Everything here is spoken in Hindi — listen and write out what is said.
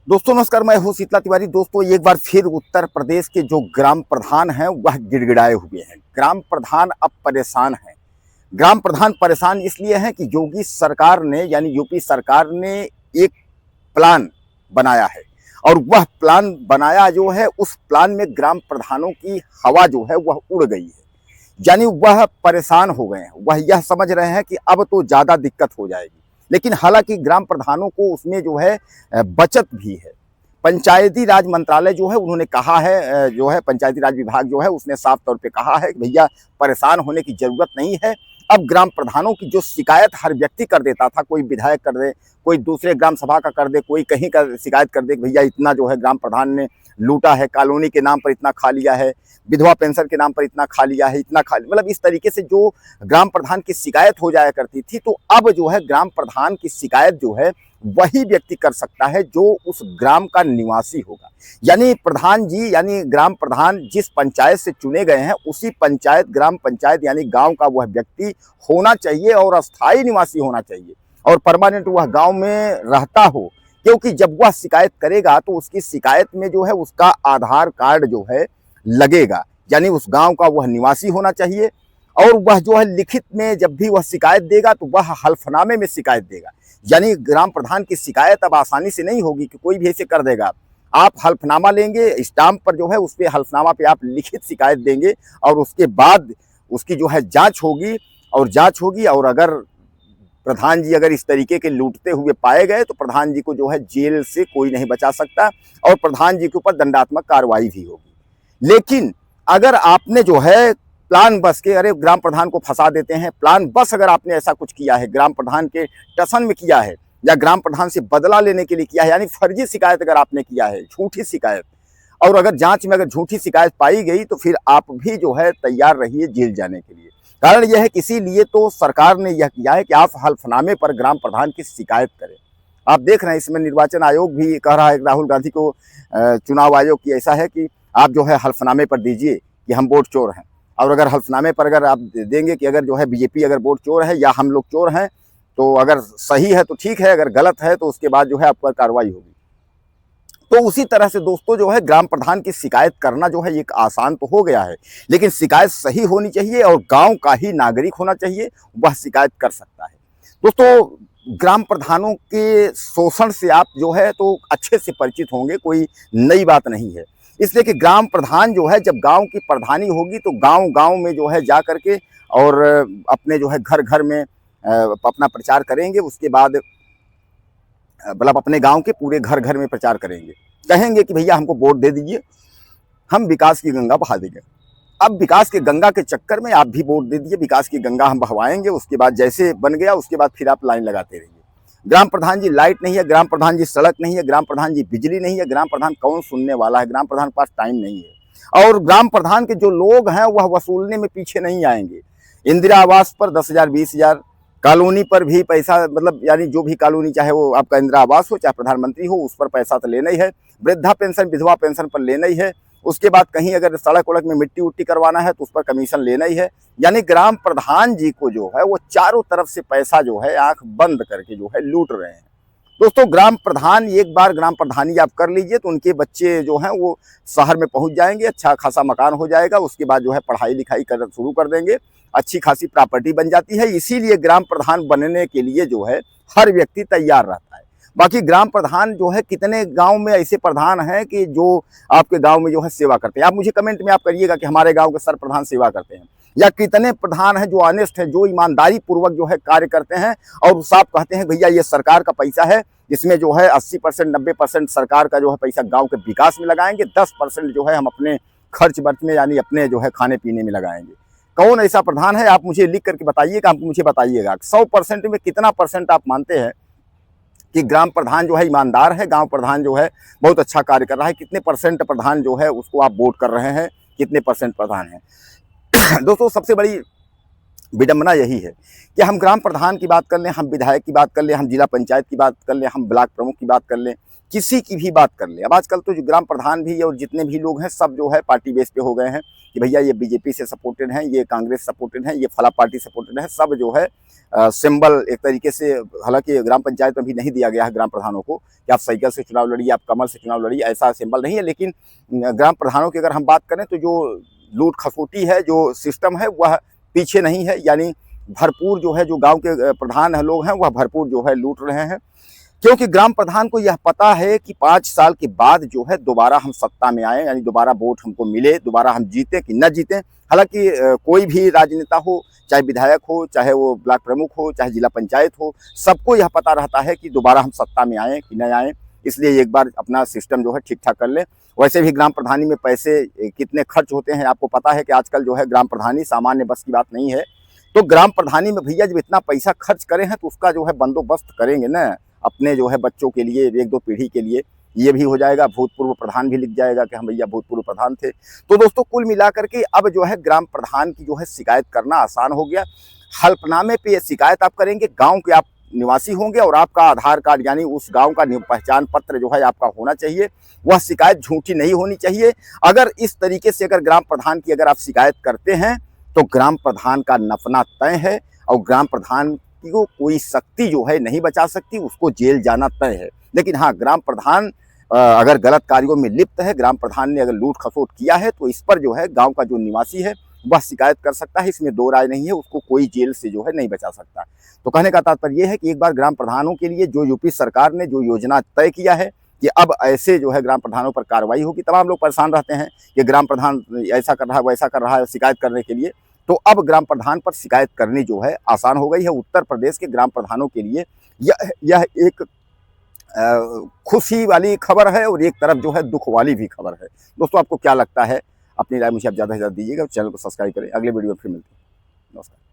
दोस्तों नमस्कार, मैं हूं शीतला तिवारी। दोस्तों एक बार फिर उत्तर प्रदेश के जो ग्राम प्रधान हैं वह गिड़गिड़ाए हुए हैं। ग्राम प्रधान अब परेशान हैं। ग्राम प्रधान परेशान इसलिए हैं कि योगी सरकार ने यानी यूपी सरकार ने एक प्लान बनाया है और वह प्लान बनाया जो है उस प्लान में ग्राम प्रधानों की हवा जो है वह उड़ गई है। यानी वह परेशान हो गए हैं। वह यह समझ रहे हैं कि अब तो ज़्यादा दिक्कत हो जाएगी। लेकिन हालांकि ग्राम प्रधानों को उसमें जो है बचत भी है। पंचायती राज मंत्रालय जो है उन्होंने कहा है, जो है पंचायती राज विभाग जो है उसने साफ तौर पे कहा है कि भैया परेशान होने की जरूरत नहीं है। अब ग्राम प्रधानों की जो शिकायत हर व्यक्ति कर देता था, कोई विधायक कर दे, कोई दूसरे ग्राम सभा का कर दे, कोई कहीं का शिकायत कर दे कि भैया इतना जो है ग्राम प्रधान ने लूटा है, कॉलोनी के नाम पर इतना खा लिया है, विधवा पेंशन के नाम पर इतना खा लिया है, इतना खा, मतलब इस तरीके से जो ग्राम प्रधान की शिकायत हो जाया करती थी। तो अब जो है ग्राम प्रधान की शिकायत जो है वही व्यक्ति कर सकता है जो उस ग्राम का निवासी होगा। यानी प्रधान जी यानी ग्राम प्रधान जिस पंचायत से चुने गए हैं उसी पंचायत, ग्राम पंचायत यानी गांव का वह व्यक्ति होना चाहिए और अस्थायी निवासी होना चाहिए और परमानेंट वह गांव में रहता हो। क्योंकि जब वह शिकायत करेगा तो उसकी शिकायत में जो है उसका आधार कार्ड जो है लगेगा, यानी उस गांव का वह निवासी होना चाहिए। और वह जो है लिखित में जब भी वह शिकायत देगा तो वह हल्फनामे में शिकायत देगा। यानी ग्राम प्रधान की शिकायत अब आसानी से नहीं होगी कि कोई भी ऐसे कर देगा। आप हल्फनामा लेंगे, स्टाम्प पर जो है उस पर हल्फनामा पे आप लिखित शिकायत देंगे और उसके बाद उसकी जो है जांच होगी और अगर प्रधान जी अगर इस तरीके के लूटते हुए पाए गए तो प्रधान जी को जो है जेल से कोई नहीं बचा सकता और प्रधान जी के ऊपर दंडात्मक कार्रवाई भी होगी। लेकिन अगर आपने जो है प्लान बस के अरे ग्राम प्रधान को फंसा देते हैं, प्लान बस अगर आपने ऐसा कुछ किया है, ग्राम प्रधान के टसन में किया है या ग्राम प्रधान से बदला लेने के लिए किया है, यानी फर्जी शिकायत अगर आपने किया है, झूठी शिकायत, और अगर जांच में अगर झूठी शिकायत पाई गई तो फिर आप भी जो है तैयार रहिए जेल जाने के लिए। कारण यह है कि इसीलिए तो सरकार ने यह किया है कि आप हल्फनामे पर ग्राम प्रधान की शिकायत करें। आप देख रहे हैं इसमें निर्वाचन आयोग भी कह रहा है, राहुल गांधी को चुनाव आयोग की ऐसा है कि आप जो है हल्फनामे पर दीजिए कि हम वोट चोर हैं। और अगर हल्फनामे पर अगर आप देंगे कि अगर जो है बीजेपी अगर वोट चोर है या हम लोग चोर हैं, तो अगर सही है तो ठीक है, अगर गलत है तो उसके बाद जो है आप पर कार्रवाई होगी। तो उसी तरह से दोस्तों जो है ग्राम प्रधान की शिकायत करना जो है एक आसान तो हो गया है, लेकिन शिकायत सही होनी चाहिए और गांव का ही नागरिक होना चाहिए, वह शिकायत कर सकता है। दोस्तों ग्राम प्रधानों के शोषण से आप जो है तो अच्छे से परिचित होंगे, कोई नई बात नहीं है। इसलिए कि ग्राम प्रधान जो है जब गांव की प्रधानी होगी तो गांव-गांव में जो है जा करके और अपने जो है घर-घर में अपना प्रचार करेंगे। उसके बाद मतलब अपने गांव के पूरे घर-घर में प्रचार करेंगे, कहेंगे कि भैया हमको वोट दे दीजिए, हम विकास की गंगा बहा देंगे। अब विकास के गंगा के चक्कर में आप भी वोट दे दीजिए, विकास की गंगा हम बहवाएंगे। उसके बाद जैसे बन गया उसके बाद फिर आप लाइन लगाते रहिए। ग्राम प्रधान जी लाइट नहीं है, ग्राम प्रधान जी सड़क नहीं है, ग्राम प्रधान जी बिजली नहीं है, ग्राम प्रधान कौन सुनने वाला है, ग्राम प्रधान के पास टाइम नहीं है। और ग्राम प्रधान के जो लोग हैं वह वसूलने में पीछे नहीं आएंगे। इंदिरा आवास पर 10,000 20,000, कॉलोनी पर भी पैसा, मतलब यानी जो भी कॉलोनी चाहे वो आपका इंदिरा आवास हो चाहे प्रधानमंत्री हो, उस पर पैसा तो लेना ही है। वृद्धा पेंशन विधवा पेंशन पर लेना ही है। उसके बाद कहीं अगर सड़क वड़क में मिट्टी उट्टी करवाना है तो उस पर कमीशन लेना ही है। यानी ग्राम प्रधान जी को जो है वो चारों तरफ से पैसा जो है आंख बंद करके जो है लूट रहे हैं। दोस्तों ग्राम प्रधान एक बार ग्राम प्रधानी आप कर लीजिए तो उनके बच्चे जो हैं वो शहर में पहुंच जाएंगे, अच्छा खासा मकान हो जाएगा, उसके बाद जो है पढ़ाई लिखाई कर शुरू कर देंगे, अच्छी खासी प्रॉपर्टी बन जाती है। इसीलिए ग्राम प्रधान बनने के लिए जो है हर व्यक्ति तैयार रहता है। बाकी ग्राम प्रधान जो है कितने गांव में ऐसे प्रधान हैं कि जो आपके गांव में जो है सेवा करते हैं, आप मुझे कमेंट में आप करिएगा कि हमारे गांव के सर प्रधान सेवा करते हैं, या कितने प्रधान हैं जो ऑनेस्ट है, जो ईमानदारी पूर्वक जो है कार्य करते हैं और साफ कहते हैं भैया ये सरकार का पैसा है, इसमें जो है 80% 90% सरकार का जो है पैसा गांव के विकास में लगाएंगे, 10% जो है हम अपने खर्च बर्च में यानी अपने जो है खाने पीने में लगाएंगे। कौन ऐसा प्रधान है आप मुझे लिख करके बताइएगा, आप मुझे बताइएगा 100% में कितना परसेंट आप मानते हैं कि ग्राम प्रधान जो है ईमानदार है, गांव प्रधान जो है बहुत अच्छा कार्य कर रहा है, कितने परसेंट प्रधान जो है उसको आप वोट कर रहे हैं, कितने परसेंट प्रधान है। दोस्तों सबसे बड़ी विडंबना यही है कि हम ग्राम प्रधान की बात कर लें, हम विधायक की बात कर लें, हम जिला पंचायत की बात कर लें, हम ब्लॉक प्रमुख की बात कर लें, किसी की भी बात कर ले। अब आजकल तो जो ग्राम प्रधान भी और जितने भी लोग हैं सब जो है पार्टी बेस पे हो गए हैं कि भैया ये बीजेपी से सपोर्टेड हैं, ये कांग्रेस सपोर्टेड हैं, ये फला पार्टी सपोर्टेड है। सब जो है सिंबल एक तरीके से, हालांकि ग्राम पंचायत में भी नहीं दिया गया है ग्राम प्रधानों को कि आप साइकिल से चुनाव लड़िए, आप कमल से चुनाव लड़िए, ऐसा सिंबल नहीं है। लेकिन ग्राम प्रधानों की अगर हम बात करें तो जो लूट खसोटी है, जो सिस्टम है, वह पीछे नहीं है। यानी भरपूर जो है, जो गांव के प्रधान लोग हैं वह भरपूर जो है लूट रहे हैं, क्योंकि ग्राम प्रधान को यह पता है कि 5 साल के बाद जो है दोबारा हम सत्ता में आए, यानी दोबारा वोट हमको मिले, दोबारा हम जीते कि न जीते। हालांकि कोई भी राजनेता हो, चाहे विधायक हो, चाहे वो ब्लॉक प्रमुख हो, चाहे जिला पंचायत हो, सबको यह पता रहता है कि दोबारा हम सत्ता में आए कि न आए। इसलिए एक बार अपना सिस्टम जो है ठीक ठाक कर ले। वैसे भी ग्राम प्रधानी में पैसे कितने खर्च होते हैं आपको पता है कि आजकल जो है ग्राम प्रधानी सामान्य बस की बात नहीं है। तो ग्राम प्रधानी में भैया जब इतना पैसा खर्च करें हैं तो उसका जो है बंदोबस्त करेंगे ना अपने जो है बच्चों के लिए, 1-2 पीढ़ी के लिए। ये भी हो जाएगा, भूतपूर्व प्रधान भी लिख जाएगा कि हम भैया भूतपूर्व प्रधान थे। तो दोस्तों कुल मिलाकर के अब जो है ग्राम प्रधान की जो है शिकायत करना आसान हो गया। हल्फनामे पे ये शिकायत आप करेंगे, गांव के आप निवासी होंगे और आपका आधार कार्ड यानी उस गांव का पहचान पत्र जो है आपका होना चाहिए। वह शिकायत झूठी नहीं होनी चाहिए। अगर इस तरीके से अगर ग्राम प्रधान की अगर आप शिकायत करते हैं तो ग्राम प्रधान का नफना तय है और ग्राम प्रधान को कोई शक्ति जो है नहीं बचा सकती, उसको जेल जाना तय है। लेकिन हाँ, ग्राम प्रधान अगर गलत कार्यों में लिप्त है, ग्राम प्रधान ने अगर लूट खसोट किया है तो इस पर जो है गांव का जो निवासी है वह शिकायत कर सकता है। इसमें दो राय नहीं है, उसको कोई जेल से जो है नहीं बचा सकता। तो कहने का तात्पर्य यह है कि एक बार ग्राम प्रधानों के लिए जो यूपी सरकार ने जो योजना तय किया है कि अब ऐसे जो है ग्राम प्रधानों पर कार्रवाई होगी। तमाम लोग परेशान रहते हैं कि ग्राम प्रधान ऐसा कर रहा है, वैसा कर रहा है शिकायत करने के लिए। तो अब ग्राम प्रधान पर शिकायत करनी जो है आसान हो गई है। उत्तर प्रदेश के ग्राम प्रधानों के लिए यह एक खुशी वाली खबर है और एक तरफ जो है दुख वाली भी खबर है। दोस्तों आपको क्या लगता है? अपनी राय मुझे आप ज़्यादा से ज़्यादा दीजिएगा। चैनल को सब्सक्राइब करें। अगले वीडियो में फिर मिलते हैं। नमस्कार।